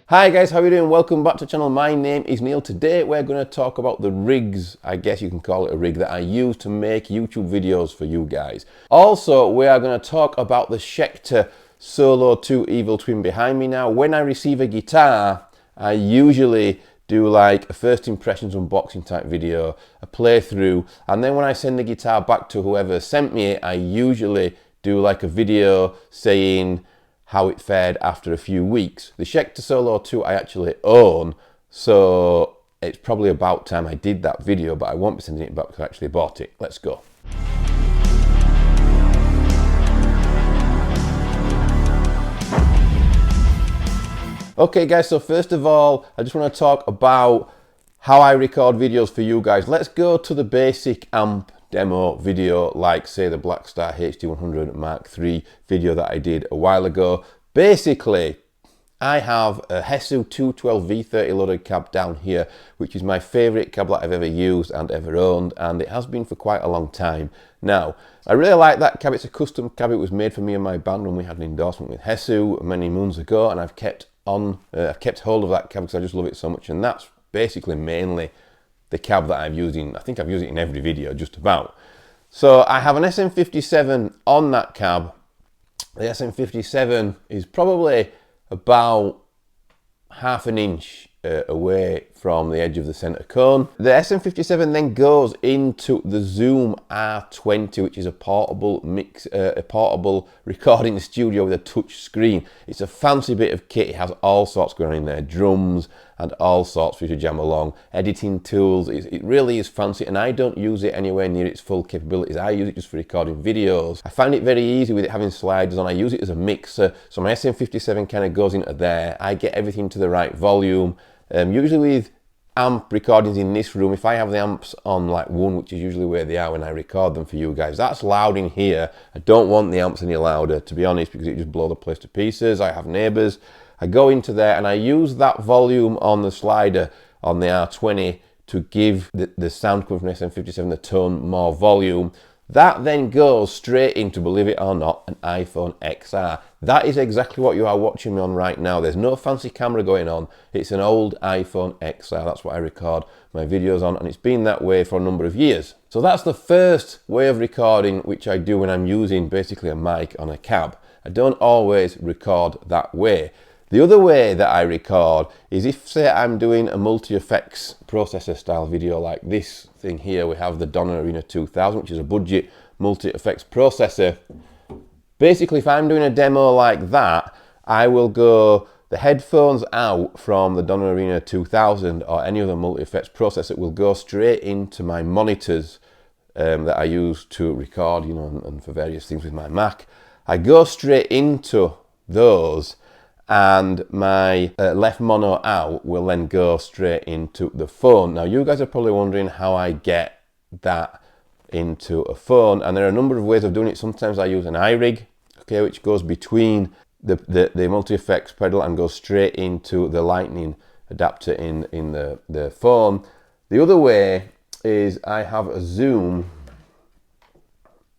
Hi guys, how are you doing? Welcome back to the channel. My name is Neil. Today we're going to talk about the rigs, I guess you can call it a rig, that I use to make YouTube videos for you guys. Also, we are going to talk about the Schecter Solo-II Evil Twin behind me now. When I receive a guitar, I usually do like a first impressions unboxing type video, a playthrough, and then when I send the guitar back to whoever sent me it, I usually do like a video saying how it fared after a few weeks. The Schecter Solo-II I actually own, so it's probably about time I did that video, but I won't be sending it back because I actually bought it. Let's go. Okay guys, so first of all, I just want to talk about how I record videos for you guys. Let's go to the basic amp demo video, like say the Blackstar HD100 Mark III video that I did a while ago. Basically, I have a Hessu 212 V30 loaded cab down here, which is my favorite cab that I've ever used and ever owned, and it has been for quite a long time. Now, I really like that cab. It's a custom cab. It was made for me and my band when we had an endorsement with Hessu many moons ago, and I've kept hold of that cab because I just love it so much, and that's basically mainly the cab that I'm using. I think I've used it in every video, just about. So I have an SM57 on that cab. The SM57 is probably about half an inch away from the edge of the center cone. The SM57 then goes into the Zoom R20, which is a portable recording studio with a touch screen. It's a fancy bit of kit. It has all sorts going on in there, drums and all sorts for you to jam along, editing tools. It really is fancy, and I don't use it anywhere near its full capabilities. I use it just for recording videos. I find it very easy with it having sliders on. I use it as a mixer, so my SM57 kind of goes into there. I get everything to the right volume. Usually with amp recordings in this room, if I have the amps on like 1, which is usually where they are when I record them for you guys, that's loud in here. I don't want the amps any louder, to be honest, because it just blows the place to pieces. I have neighbours. I go into there and I use that volume on the slider on the R20 to give the sound coming from SM57 the tone more volume. That then goes straight into, believe it or not, an iPhone XR. That is exactly what you are watching me on right now. There's no fancy camera going on. It's an old iPhone XR. That's what I record my videos on, and it's been that way for a number of years. So that's the first way of recording which I do when I'm using basically a mic on a cab. I don't always record that way. The other way that I record is if, say, I'm doing a multi-effects processor style video like this thing here. We have the Arena 2000, which is a Budge multi-effects processor. Basically, if I'm doing a demo like that, I will go the headphones out from the Arena 2000 or any other multi-effects processor will go straight into my monitors that I use to record, you know, and for various things with my Mac. I go straight into those, and my left mono out will then go straight into the phone. Now you guys are probably wondering how I get that into a phone, and there are a number of ways of doing it. Sometimes I use an irig, okay, which goes between the multi-effects pedal and goes straight into the lightning adapter in the phone. The other way is I have a Zoom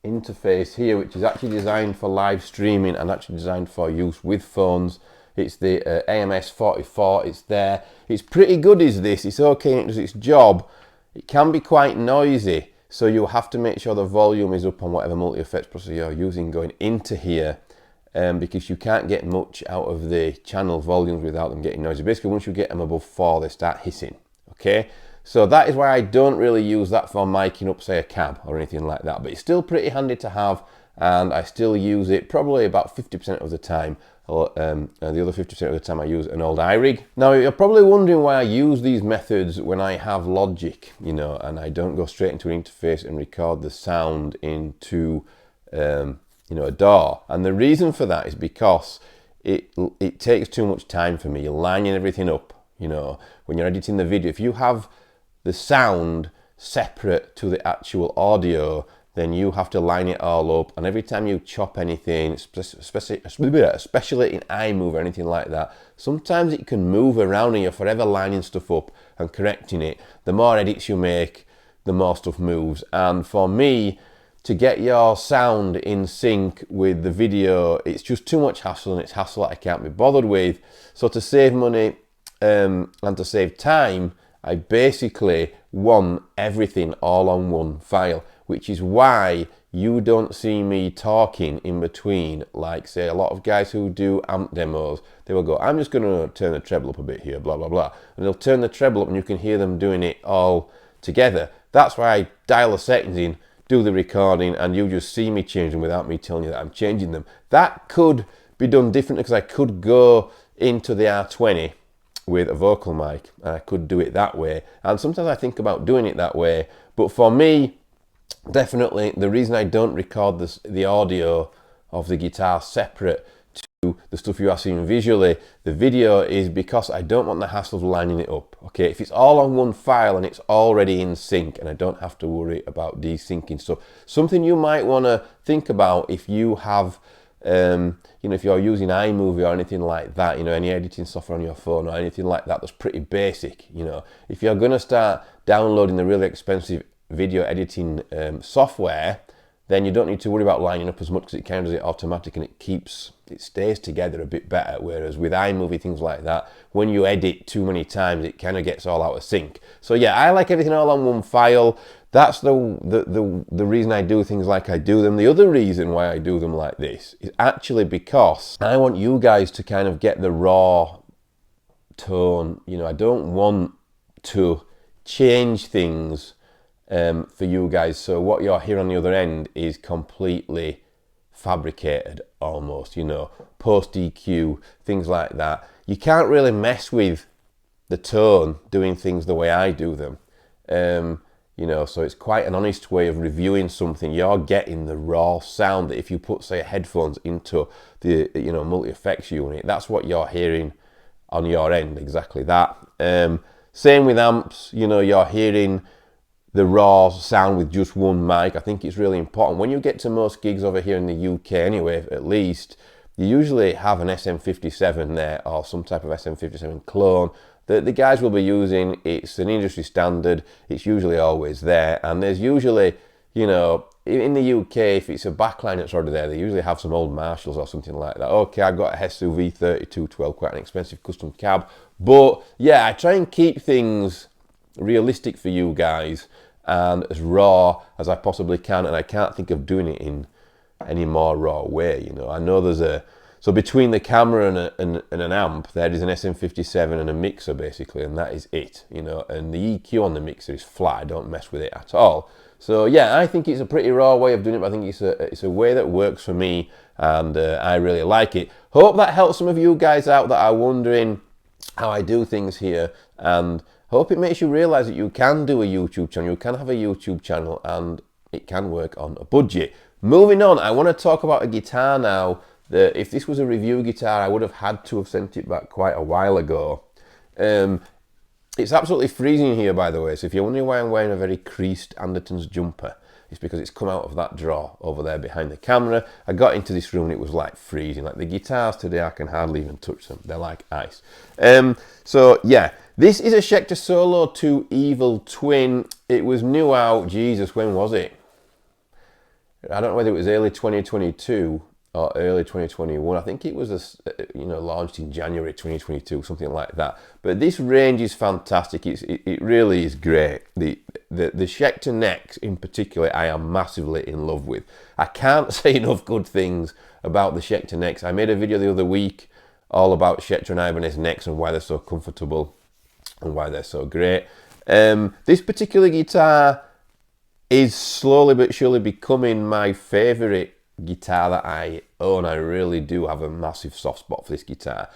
interface here, which is actually designed for live streaming and actually designed for use with phones. It's the AMS44, it's there. It's pretty good, is this. It's okay, it does its job. It can be quite noisy, so you'll have to make sure the volume is up on whatever multi-effects processor you're using going into here, because you can't get much out of the channel volumes without them getting noisy. Basically, once you get them above 4, they start hissing, okay? So that is why I don't really use that for miking up, say, a cab or anything like that, but it's still pretty handy to have, and I still use it probably about 50% of the time. And the other 50% of the time I use an old irig. Now you're probably wondering why I use these methods when I have Logic, you know, and I don't go straight into an interface and record the sound into you know, a DAW. And the reason for that is because it takes too much time for me. You're lining everything up, you know, when you're editing the video. If you have the sound separate to the actual audio, then you have to line it all up. And every time you chop anything, especially in iMovie or anything like that, sometimes it can move around and you're forever lining stuff up and correcting it. The more edits you make, the more stuff moves. And for me, to get your sound in sync with the video, it's just too much hassle, and it's hassle that I can't be bothered with. So to save money and to save time, I basically want everything all on one file, which is why you don't see me talking in between. Like, say, a lot of guys who do amp demos, they will go, I'm just going to turn the treble up a bit here, blah, blah, blah. And they'll turn the treble up and you can hear them doing it all together. That's why I dial the settings in, do the recording, and you just see me change them without me telling you that I'm changing them. That could be done differently, because I could go into the R20 with a vocal mic and I could do it that way. And sometimes I think about doing it that way. But for me, definitely the reason I don't record the audio of the guitar separate to the stuff you are seeing visually, the video, is because I don't want the hassle of lining it up. Okay, if it's all on one file and it's already in sync and I don't have to worry about desyncing stuff. Something you might want to think about if you have you know, if you're using iMovie or anything like that, you know, any editing software on your phone or anything like that that's pretty basic. You know, if you're going to start downloading the really expensive video editing software, then you don't need to worry about lining up as much, because it kind of does it automatic and it stays together a bit better. Whereas with iMovie, things like that, when you edit too many times, it kind of gets all out of sync. So yeah, I like everything all on one file. That's the reason I do things like I do them. The other reason why I do them like this is actually because I want you guys to kind of get the raw tone. You know, I don't want to change things for you guys, so what you're hearing on the other end is completely fabricated almost, you know, post EQ, things like that. You can't really mess with the tone doing things the way I do them. You know, so it's quite an honest way of reviewing something. You're getting the raw sound that if you put, say, headphones into the, you know, multi-effects unit, that's what you're hearing on your end, exactly that. Same with amps, you know, you're hearing the raw sound with just one mic. I think it's really important. When you get to most gigs over here in the UK anyway, at least, you usually have an SM57 there or some type of SM57 clone that the guys will be using. It's an industry standard. It's usually always there. And there's usually, you know, in the UK, if it's a backline that's already there, they usually have some old Marshalls or something like that. Okay, I've got a Hessu V3212, quite an expensive custom cab. But yeah, I try and keep things realistic for you guys and as raw as I possibly can, and I can't think of doing it in any more raw way. You know, I know there's so between the camera and an amp, there is an SM57 and a mixer basically, and that is it, you know, and the EQ on the mixer is flat. I don't mess with it at all. So yeah, I think it's a pretty raw way of doing it, but I think it's a way that works for me, and I really like it. Hope that helps some of you guys out that are wondering how I do things here, and hope it makes you realize that you can do a YouTube channel, you can have a YouTube channel, and it can work on a budget. Moving on, I want to talk about a guitar now that if this was a review guitar, I would have had to have sent it back quite a while ago. It's absolutely freezing here, by the way, so if you're wondering why I'm wearing a very creased Anderton's jumper, it's because it's come out of that drawer over there behind the camera. I got into this room and it was like freezing. Like the guitars today, I can hardly even touch them. They're like ice. So yeah, this is a Schecter Solo-II Evil Twin. It was new out, Jesus, when was it? I don't know whether it was early 2022 or early 2021. I think it was, launched in January 2022, something like that. But this range is fantastic. It really is great. The Schecter necks in particular, I am massively in love with. I can't say enough good things about the Schecter necks. I made a video the other week all about Schecter and Ibanez necks and why they're so comfortable and why they're so great. This particular guitar is slowly but surely becoming my favourite guitar that I own. I really do have a massive soft spot for this guitar.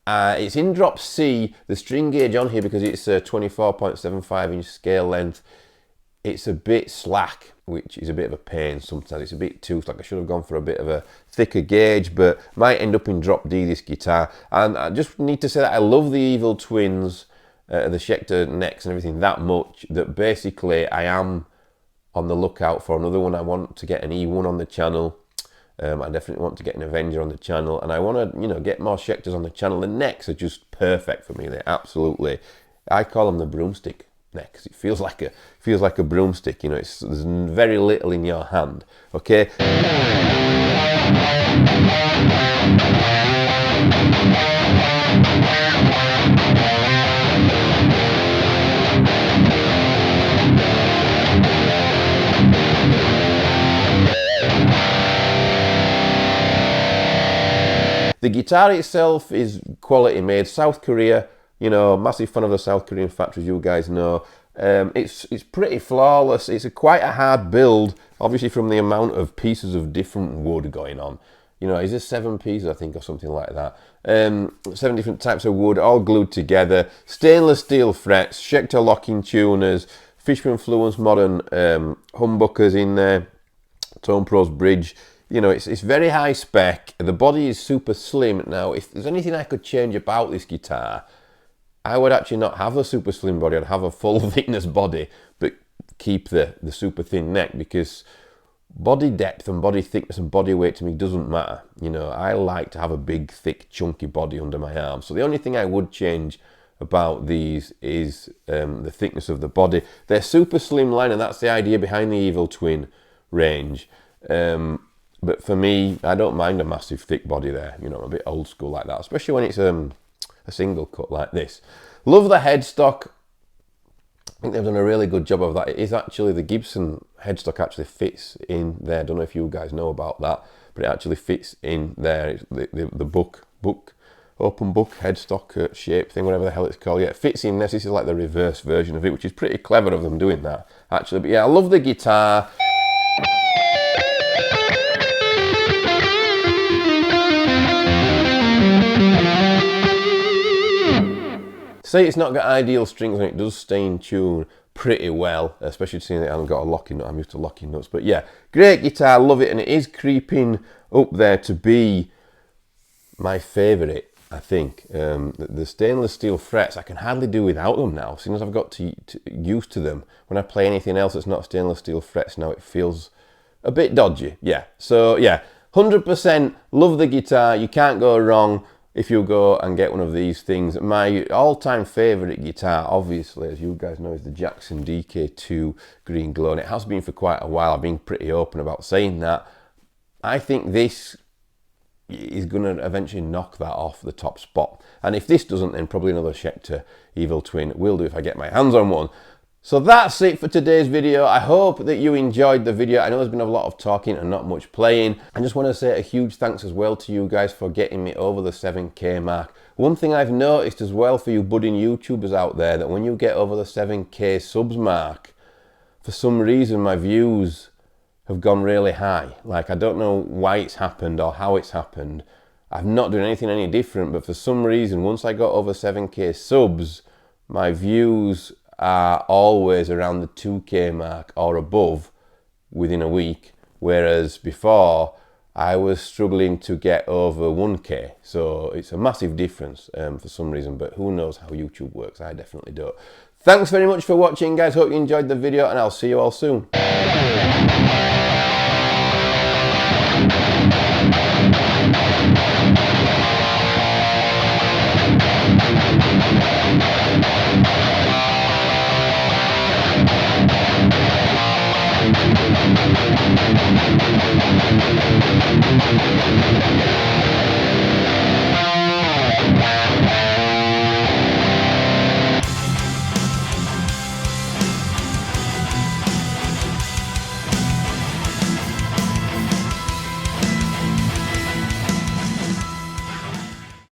It's in drop C. The string gauge on here, because it's a 24.75 inch scale length, it's a bit slack, which is a bit of a pain sometimes. It's a bit too slack. I should have gone for a bit of a thicker gauge, but might end up in drop D, this guitar. And I just need to say that I love the Evil Twins. the Schecter necks and everything that much that basically I am on the lookout for another one. I want to get an E1 on the channel. I definitely want to get an Avenger on the channel, and I want to, you know, get more Schecters on the channel. The necks are just perfect for me. They absolutely, I call them the broomstick necks. It feels like a broomstick. You know, there's very little in your hand. Okay. The guitar itself is quality made. South Korea, you know, massive fan of the South Korean factories, you guys know. It's pretty flawless. It's quite a hard build, obviously from the amount of pieces of different wood going on. You know, is this 7 pieces, I think, or something like that? 7 different types of wood, all glued together. Stainless steel frets, Schecter locking tuners, Fishman Fluence modern humbuckers in there, Tone Pro's bridge. You know, it's very high spec. The body is super slim. Now, if there's anything I could change about this guitar, I would actually not have a super slim body. I'd have a full thickness body, but keep the super thin neck, because body depth and body thickness and body weight to me doesn't matter. You know, I like to have a big, thick, chunky body under my arm. So the only thing I would change about these is the thickness of the body. They're super slimline, and that's the idea behind the Evil Twin range. But for me, I don't mind a massive thick body there. You know, I'm a bit old school like that, especially when it's a single cut like this. Love the headstock. I think they've done a really good job of that. It is actually, the Gibson headstock actually fits in there. I don't know if you guys know about that, but it actually fits in there. It's the open book headstock shape thing, whatever the hell it's called. Yeah, it fits in there. This is like the reverse version of it, which is pretty clever of them doing that, actually. But yeah, I love the guitar. Say it's not got ideal strings and it does stay in tune pretty well, especially seeing that I haven't got a locking nut. I'm used to locking nuts. But yeah, great guitar, love it, and it is creeping up there to be my favourite, I think. The stainless steel frets, I can hardly do without them now, as soon as I've got to used to them. When I play anything else that's not stainless steel frets now, it feels a bit dodgy. Yeah, so yeah, 100% love the guitar. You can't go wrong if you go and get one of these things. My all-time favourite guitar, obviously, as you guys know, is the Jackson DK2 Green Glow, and it has been for quite a while. I've been pretty open about saying that. I think this is going to eventually knock that off the top spot, and if this doesn't, then probably another Schecter Evil Twin will do if I get my hands on one. So that's it for today's video. I hope that you enjoyed the video. I know there's been a lot of talking and not much playing. I just want to say a huge thanks as well to you guys for getting me over the 7K mark. One thing I've noticed as well for you budding YouTubers out there, that when you get over the 7K subs mark, for some reason my views have gone really high. Like, I don't know why it's happened or how it's happened. I've not done anything any different, but for some reason, once I got over 7K subs, my views are always around the 2K mark or above within a week, whereas before I was struggling to get over 1K. So it's a massive difference for some reason, but who knows how YouTube works? I definitely don't. Thanks very much for watching, guys. Hope you enjoyed the video, and I'll see you all soon.